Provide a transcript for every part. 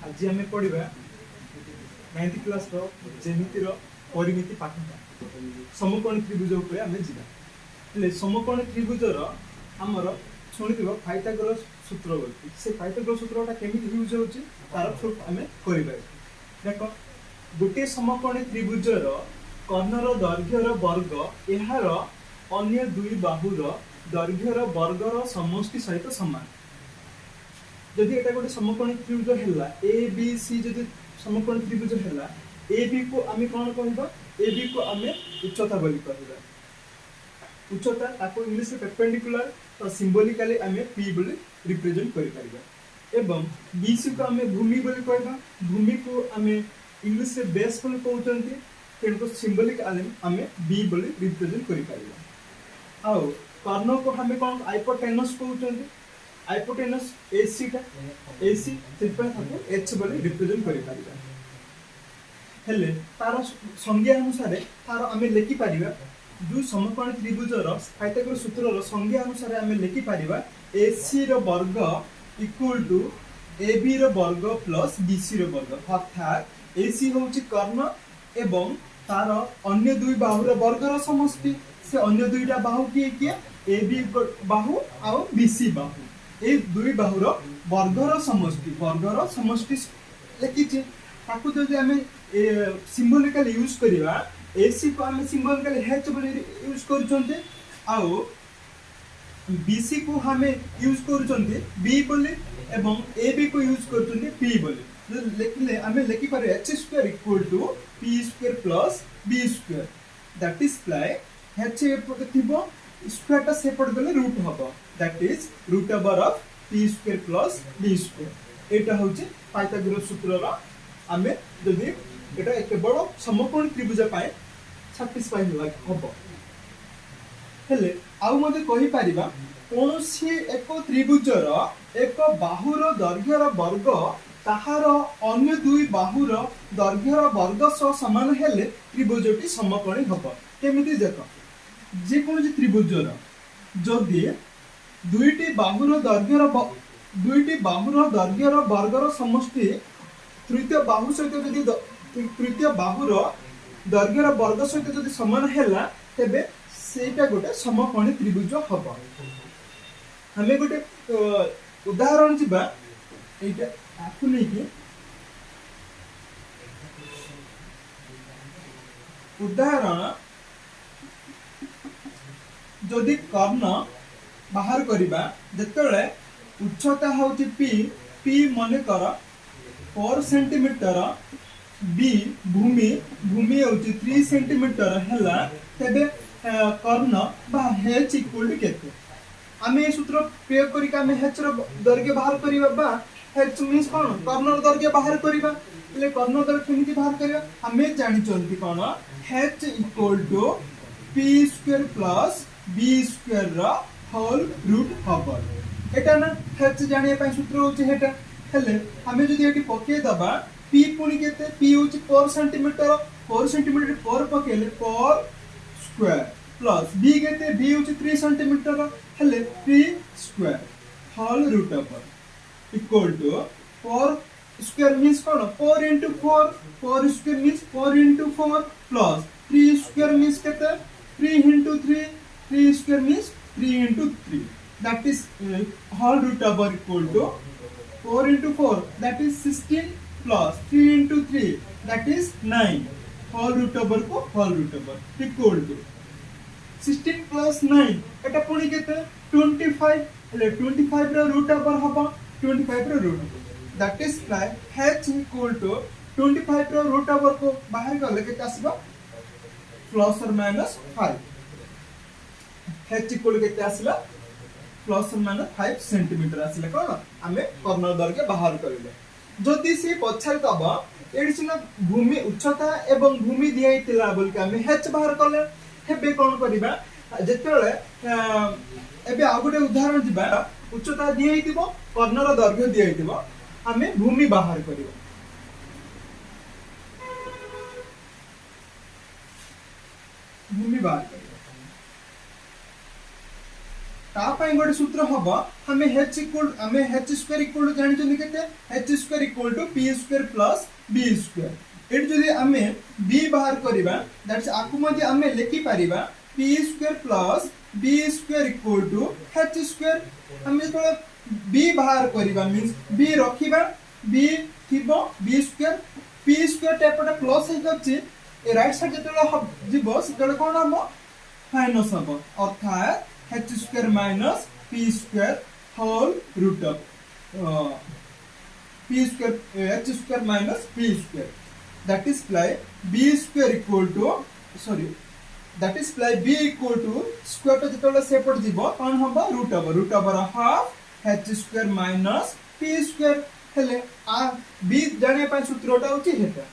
आज आम पढ़ा 9th क्लास जेमितिर परिमिति पाठटा समकोणी त्रिभुज उपर आम जा समकोणी त्रिभुजर आमर शुणिथ पाइथागोरस सूत्र बोलती से पाइथागोरस सूत्रटा केमी यूज हो तार प्रूफ आम कर देख गोटे समकोणी त्रिभुजर कर्णर दैर्घ्यर वर्ग यार अन्य दुई बाहुर दैर्घ्यर वर्गर समष्टि सहित सामान जदि एटा गोटे समकोणी त्रिभुज है ए बी सी जदि समकोणी त्रिभुज है ए बी को आम कौन कहबा ए बी को आम उच्चता बोली कहबा उच्चता ताको इंग्लिश परपेंडिकुलर तो सिंबॉलिकली आम पी बोली रिप्रेजेंट करि परिबा एवं बी सी को आम भूमि बोली कहबा भूमि को आम इंग्लिश रे बेस बोली कहउचंती तेनको सिंबॉलिक आम बी बोली रिप्रेजेंट करि परिबा आउ कर्ण को हमें कौन हाइपोटेनस कहउचंती हाइपोटेनस एसी टा एसी सिर्फ एच बोली रिप्रेजेंट करि परिबा हेले तार संज्ञा अनुसार तार आम लिखि परिबा जो समकोणी त्रिभुजर पाइथागोरस सूत्रर संज्ञा अनुसार आम लिखि परिबा एसी रो वर्ग इक्वल टू एबी रो वर्ग प्लस बीसी रो वर्ग अर्थात एसी होची कर्ण एवं तार अन्य दुई बाहुर वर्गर समष्टि से अन्य दुईटा बाहु किए एबी बाहु और बीसी बाहु ए दुई बाहुर वर्गर समष्टि लिखिछि ताकू जदि आमे सिंबॉलिकली यूज करिवा एसी को आमे सिंबॉलिकली एच बोली यूज करूछन्ते आउ बीसी को हमें यूज करूछन्ते बी बोली एवं एबी को यूज करूछन्ते पी बोली लिखले आमे लिखि पारे h square equal to p square plus b square that is प्लाई h एपटे थिबो स्क्वायर टा सेपट गले रूट हबो that is root over of p square plus b square एटा होची पाइथागोरस सूत्रर आमे जदि एटा केवल समकोणी त्रिभुज पाए सैटिस्फाई हबो हेले आउ मते कहि परिबा कोनोसी एक त्रिभुजर एक बाहुर दैर्घ्यर वर्ग ताहार अन्य दुई बाहुर दैर्घ्यर वर्ग सह समान हेले त्रिभुजटी समकोणी हबो केमिति देख जे कोनोसी त्रिभुजर जदि दुईटी बाहुर दैर्घ्यर वर्गर समष्टि तृतीय बाहु सहित जदि तृतीय बाहुर दैर्घ्यर वर्ग सहित जदि समान हैला तेबे सेटा गोटे समकोणी त्रिभुज हबो हमें गोटे उदाहरण जिबा एटा आखु नै कि उदाहरण जदि कर्ण बाहर करिबा जेतले उच्चता होची p माने कर 4 सेंटीमीटर बी भूमि होची 3 सेंटीमीटर हैला तबे कर्ण बा h इक्वल टू केते आमे ए सूत्र प्रयोग करिका आमे h रो दैर्घ्य बाहर करिबा बा h मींस कोन कर्ण रो दैर्घ्य बाहर करिबा ले कर्ण दैर्घ्य केमिति बाहर करिबा आमे जानि चलती कोन h equal to p square plus b square रो होल रूट हबो एटा ना h जानिया पय सूत्र होची हेटा हेले हमें जदि एटी पके दबा p पुनी केते p होची 4 सेंटीमीटर पर पकेले पर स्क्वायर प्लस b केते b होची 3 सेंटीमीटर हेले 3 square whole root over equal to 4 square means कोन 4 into 4 4 square means 4 into 4 plus 3 square means केते 3 into 3 3 square means 3 into 3 that is whole root over equal to 4 into 4 that is 16 plus 3 into 3 that is 9 whole root over को whole root over equal to 16 plus 9 एटा पुनी केते 25 ले 25 रो root over हबो 25 रो root that is why h equal to 25 row root over को बाहर गले केते आसीबो plus और माइनस 5 h equal केते आसीला प्लस और माइनस 5 सेंटीमीटर आसीला कोन आमे कर्ण दैर्घ्य बाहर करिले जदि से पछार दबा एडी सिना भूमि उच्चता एवं भूमि दियाइतिला बोल के आमे h बाहर करले हेबे कोन करिबा जेतेले एबे आ गोटे उदाहरण दिबा उच्चता दियाइतिबो कर्णर दैर्घ्य दियाइतिबो आमे भूमि बाहर करिबो भूमि बाहर करिबो तापाई गोटे सूत्र हम हमें h इक्वल हमें h स्क्वायर इक्वल जानि जनी केते h square equal to p square plus b square एट जदी हमें b बाहर करबा दैट्स आकु मध्ये हमें लिखि परिबा p square plus b square equal to h square हमें तो b बाहर करबा मींस b रखिबा b थिबो b स्क्वायर p स्क्वायर टेपटा प्लस हे गछि ए राइट साइड जतलो जिवो सेतलो कोन हम माइनस हम अर्थात h square minus p square whole root of p square h square minus p square that is प्लाई b square equal to sorry that is प्लाई b इक्वल टू स्क्वायर तो जतलो सेपट जिवो कोन हम root over half h square minus p square हेले आ b जाने पय सूत्रटा होची हेटा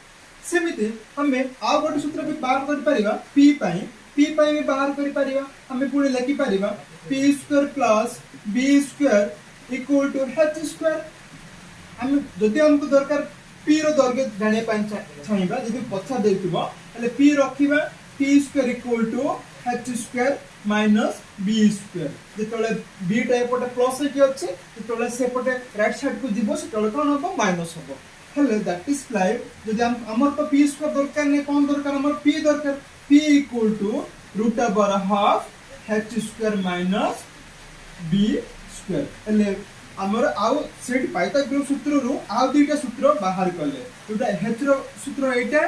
सेमिति हमें आ गोटे सूत्र भी बाहर कर परिबा p पाई भी बाहर करि परिबा हमें पुणी लिखि परिबा p square plus b square equal to h square हम जदि हमको दरकार p रो दर्घ्य जाने पाइन चाहिबा जदि पछा देथिबो हले p रखिबा p square equal to h square minus b square जेतले b टाइपटा प्लस कि अछि जेतले सेपटे राइट साइड को जिवो सेतले कोन होबो माइनस होबो हले दैट इज लाइक जदि हमर तो p स्क्वायर दरकार ने कोन दरकार हमर p दरकार p equal to root over half h square minus b square એટલે हमर आउ सेट पाइथागोरस सूत्र रु आउ दुईटा सूत्र बाहर करले जोटा h रो सूत्र एटा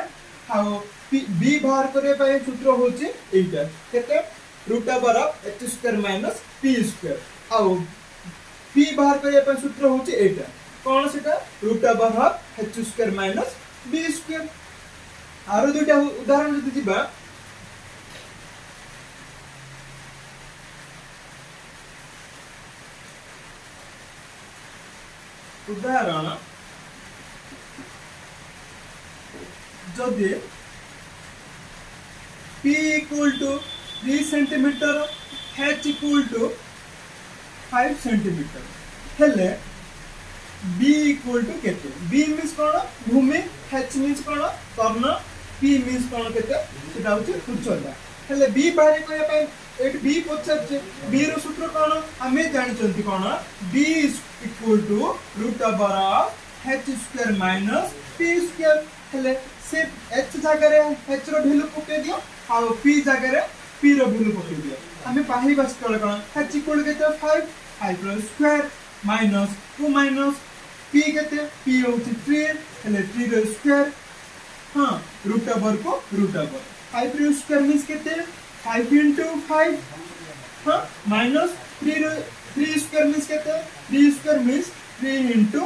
आउ b बाहर करे पय सूत्र होची एटा केते root over h square minus p square आउ p बाहर करे पय सूत्र होची एटा कोन सेटा root over h square minus b square आरो दुईटा उदाहरण जति जिबा उदाहरण जदि p equal to 3 centimetre h equal to 5 centimetre हेले b equal to केते b मींस कोन भूमि h मींस कोन कर्ण p मींस कोन केते सेटा होची उच्चता हेले b बाहर कोया पय एट b पछाचे b रो सूत्र कोन हमें जानि चंती कोन b equal to root over h square minus p square हेले से h जगह रे h रो वैल्यू पके दियो आ p जगह रे p रो वैल्यू पके दियो हमें पाही बस कोन h equal केते 5 रो स्क्वायर माइनस 2 माइनस p केते p होची 3 हेले 3 रो स्क्वायर हां रूट ओवर को रूट ओवर 5 रो स्क्वायर मींस केते 5 into 5 हाँ minus 3 square means कहते हैं 3 square means 3 into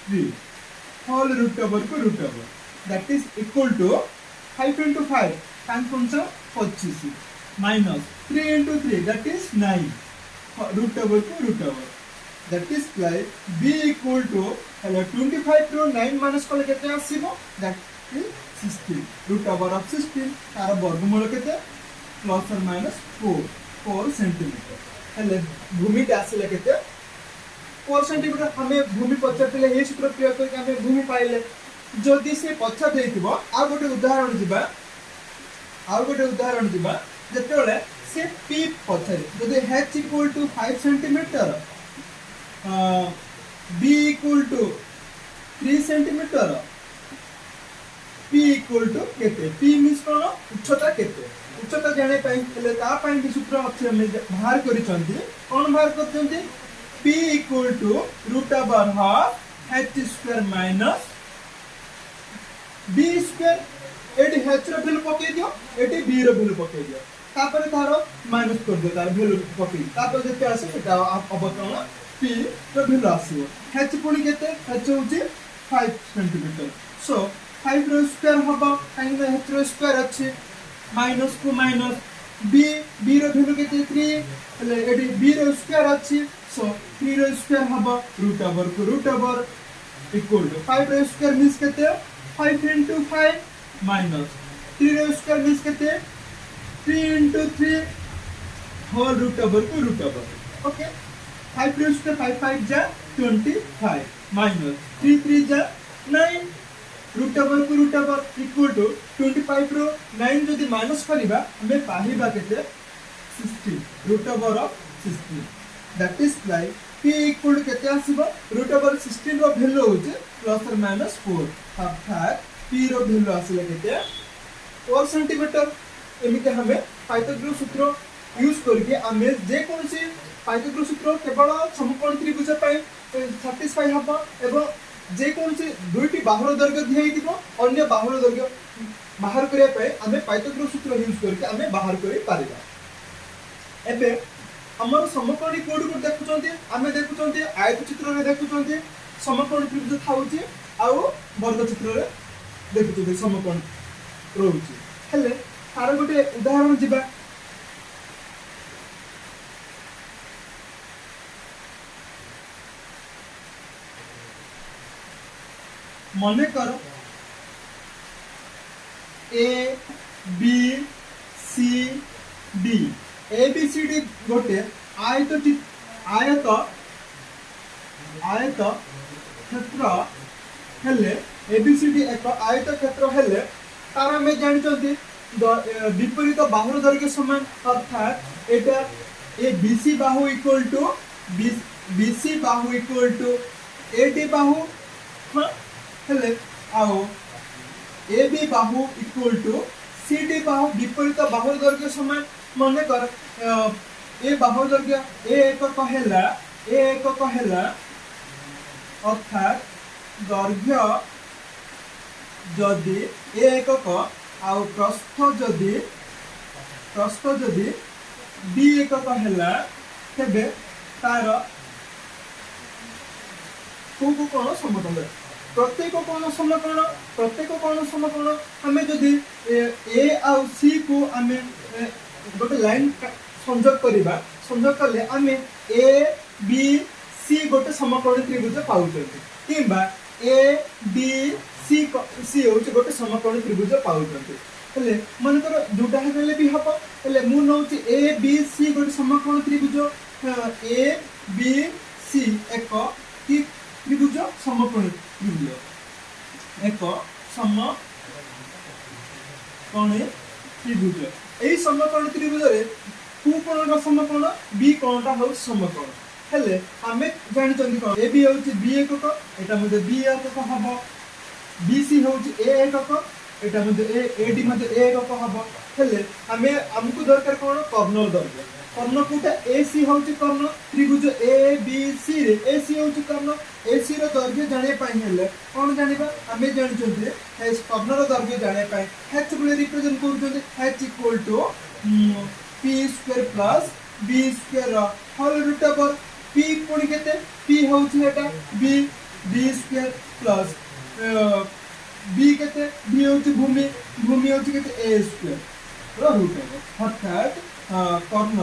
3 whole root over को root over that is equal to 5 into 5 5 पंचा 25 minus 3 into 3 that is 9 root over को root over that is like b equal to 25 रो 9 minus को कहते हैं आसीबो that is 16 root over of 16 तार वर्गमूल कहते हैं प्लस और माइनस 4 सेंटीमीटर हेले भूमि आसिले केते 4 सेंटीमीटर हमें भूमि पछातले हे सूत्र प्रयोग करके हमें भूमि पाइले जदि से पछा देथिबो आ गोटे उदाहरण दिबा जेतेले से p पछारे जदि h equal to 5 centimetre b equal to 3 centimetre p equal to केते p मींस कोन उच्चता केते उच्चता जाने पाई हेले ता पाई भी सूत्र अछि हम बाहर करि चंती कोन बाहर करचंती p equal to root over half h square minus b square एटी h रो वैल्यू पके दियो एटी b रो वैल्यू पके दियो तापर तारो माइनस कर दियो तार वैल्यू पके तापर जेते आसे सेटा अबतरण p रो वैल्यू आसीबो h पुनी केते h होची 5 सेंटीमीटर सो 5 रो स्क्वायर हबो काइन h रो स्क्वायर अछि माइनस 2 माइनस b रो वैल्यू केते 3 हले एडी b रो स्क्वायर अछि सो 3 रो स्क्वायर हबो रूट ओवर को रूट ओवर इक्वल टू 5 रो स्क्वायर मींस केते 5 into 5 माइनस 3 रो स्क्वायर मींस केते 3 into 3 होल रूट ओवर को रूट ओवर ओके 5 रो स्क्वायर 5 जा 25 माइनस 3 जा 9 रूट ओवर को रूट ओवर इक्वल टू 25 रो 9 जदी माइनस करिबा हमें पाहिबा केते 16 root over of 16 that is like p equal to केते आसीबो रूट ओवर 16 रो वैल्यू होचे प्लस और माइनस 4 अर्थात p रो वैल्यू आसीले केते 4 सेंटीमीटर एमिते हमें पाइथागोरस सूत्र यूज करके हमें जे कोन से पाइथागोरस सूत्र केवल समकोण त्रिभुज पय सैटिस्फाई हबो एवं जे कोन से दुईटी बाहुर दैर्घ्य दिया दिबो अन्य बाहुर दैर्घ्य बाहर करिया पय हमें पाइथागोरस सूत्र यूज करके हमें बाहर करि पारिबा एबे हमर समकोणी कोड को देखुचंती हमें देखुचंती आयत चित्र रे देखुचंती समकोणी त्रिभुज थाउची आउ वर्ग चित्र रे देखुचंती समकोण रहउची हेले तार गोटे उदाहरण जिबा मने कर A B C D A B C D गोटे आयत आयत आयत क्षेत्र हेले ए बी सी डी एक आयत क्षेत्र हेले तार में जानिचंती विपरीत बाहुर दैर्घ्य समान अर्थात एटा ए B C Bahu equal to B C Bahu equal to A D बाहु हेले आओ A B Bahu equal to C D बाहु विपरीत बाहुर दैर्घ्य समान मने कर ए बाहुर दैर्घ्य ए एकक हेला अर्थात दैर्घ्य जदि ए एकक आउ प्रस्थ जदि बी एकक हेला तेबे तार को कोन समतल प्रत्येक कोण समकोण हमें जदि ए आउ सी को हमें गोटे लाइन संयोग करिबा संयोग करले हमें ए बी सी गोटे समकोण त्रिभुज पाउछथि किबा ए बी सी सी होचे गोटे समकोण त्रिभुज पाउछथि हेले मन कर जोटा हेले भी हबो हेले मु नउची ए बी सी गोटे समकोण त्रिभुज ए बी सी एक की त्रिभुज समकोण त्रिभुज एक समकोण त्रिभुज एई समकोण त्रिभुज रे कु कोणटा समकोण बी कोणटा हो समकोण हेले हमें जानि चंदी कोन ए बी होची बी एकक एटा मध्ये बी एकक हबो बी सी होची ए एकक एटा मध्ये ए डी मध्ये ए एकक हबो हेले हमें हमकु दरकार कोन कर्णर दरकार कर्ण कोटा ए सी होची कर्ण त्रिभुज ए बी सी रे ए सी होची कर्ण ए सी रो दैर्घ्य जाने पाई हेले कोन जानिबा हमें जानि चंदी एस कर्णर दैर्घ्य जाने पाई h को रिप्रेजेंट करचंदी h equal to p square plus b square whole root over p कोनी केते p होची हेटा b स्क्वायर प्लस b केते b होची भूमि होची केते a स्क्वायर रो रूट ओवर अर्थात कर्ण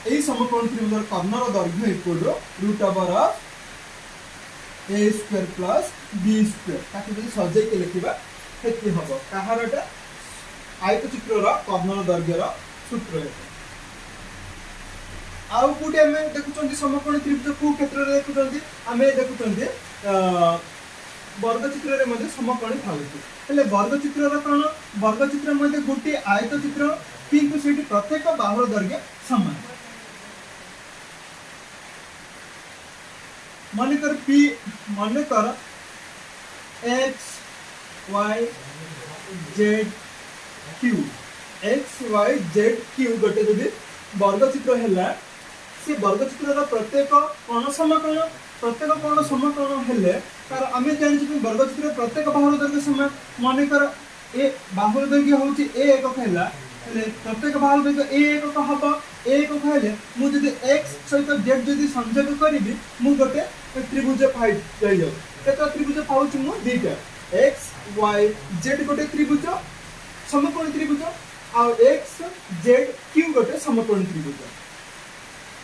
एई समकोण त्रिभुज कर्णर दैर्घ्य equal to root over of a square plus b square ताकि जदि सजे के लिखिबा हेति हबो काहारटा आयत चित्रर कर्णर दैर्घ्यर सूत्र है आउ कोटी हमें देखुचंदी समकोण त्रिभुज को क्षेत्र रे देखुचंदी हमें देखुचंदी वर्ग चित्र रे मध्ये समकोण थाउची हेले वर्ग चित्र रा कोन वर्ग चित्र मध्ये गोटी आयत चित्र किंतु सेठी प्रत्येक बाहुर दैर्घ्य समान मानकर p मानकर x y z q x y z q गोटे जदि वर्ग चित्र हैला से वर्ग चित्र रा प्रत्येक कोण समकोण हेले तार आमे जानि कि वर्ग चित्र प्रत्येक बाहुर दैर्घ्य समान मानकर ए बाहुर दैर्घ्य होची ए एकक हैला हेले प्रत्येक बाहुर दैर्घ्य ए एकक हबो ए एकक हेले मु जदि x सहित z जदि संयोग करिबी मु गोटे त्रिभुज पाइ जाइयो केता त्रिभुज पाउची मु दीटा x y z गोटे त्रिभुज समकोण त्रिभुज आ x z q गोटे समकोण त्रिभुज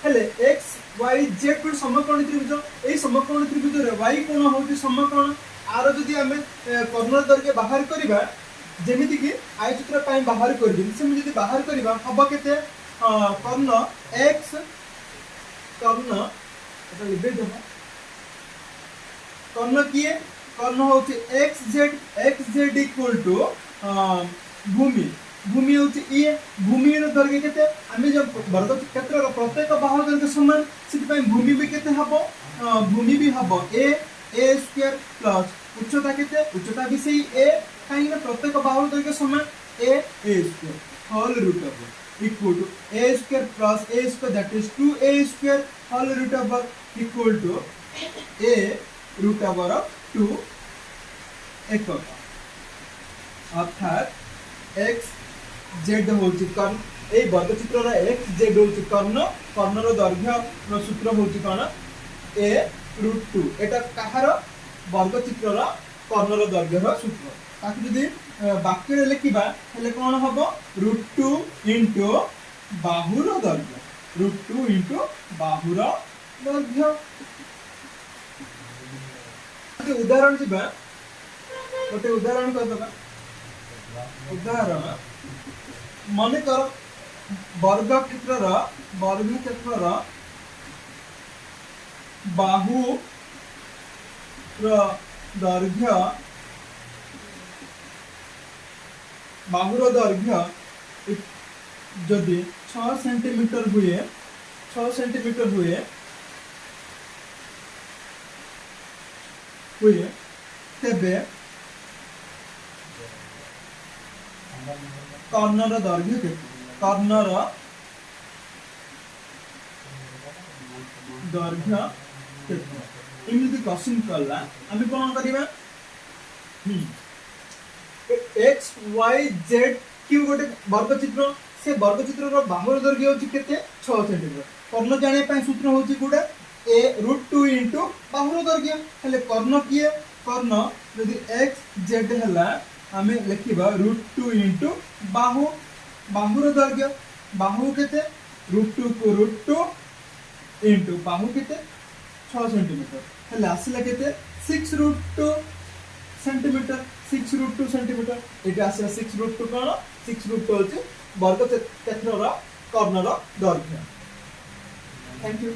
हेले x y z को समकोण त्रिभुज ए समकोण त्रिभुज रे y कोण होची समकोण आरो जदि हमें कर्णर दैर्घ्य बाहर करिबा जेमिति कि आयचित्र पाई बाहर करदिन से जदि बाहर करिबा हबो केते कर्ण x कर्ण एटा लिबे जमा कर्ण किए कर्ण होची xz इक्वल टू भूमि भूमि होची ए भूमि रो दैर्घ्य केते आमे जो वर्ग क्षेत्र रो प्रत्येक बाहु दैर्घ्य समान सिति पय भूमि भी केते हबो भूमि भी हबो ए स्क्वायर प्लस उच्चता केते उच्चता भी सही ए काई ना प्रत्येक बाहु दैर्घ्य समान ए square whole root over equal to a square plus a square that is 2a square whole root over equal to a root over of 2 एকক अर्थात x z होची कर्ण ए वर्ग चित्र रा x z होची कर्ण कर्ण रो दैर्घ्य रो सूत्र होची कोन a रूट 2 एटा कहार वर्ग चित्र रा कर्ण रो दैर्घ्य रो सूत्र ताकि जदी वाक्य रे लिखिबा हेले कोन हबो रूट 2 इनटू बाहुर दैर्घ्य रूट 2 इनटू बाहुर दैर्घ्य उदाहरण जीवा गोटे उदाहरण कर दबा उदाहरण मन कर वर्ग क्षेत्र बाहु दैर्घ्य बाहुर दैर्घ्य जदि 6 सेंटीमीटर हुए तेबे कर्णर दैर्घ्य केते कर्णर दैर्घ्य केते इमिति क्वेश्चन करला आमे कोन करिबा x y z क्यू गोटे वर्ग चित्र से वर्ग चित्र रो बाहुर दैर्घ्य होची केते 6 सेंटीमीटर कर्ण जाने पय सूत्र होची गुडा a रूट 2 इनटू बाहुर दैर्घ्य हेले कर्ण किए कर्ण यदि x z हला हमें लिखिबा रूट 2 इनटू बाहुर दैर्घ्य बाहु केते रूट 2 को रूट 2 इनटू बाहु केते 6 सेंटीमीटर हेले आसिला केते 6 रूट 2 सेंटीमीटर 6 रूट 2 सेंटीमीटर एटा आसिला 6 रूट 2 कोन 6 रूट 2 होची वर्ग क्षेत्रर कर्णर दैर्घ्य थैंक यू।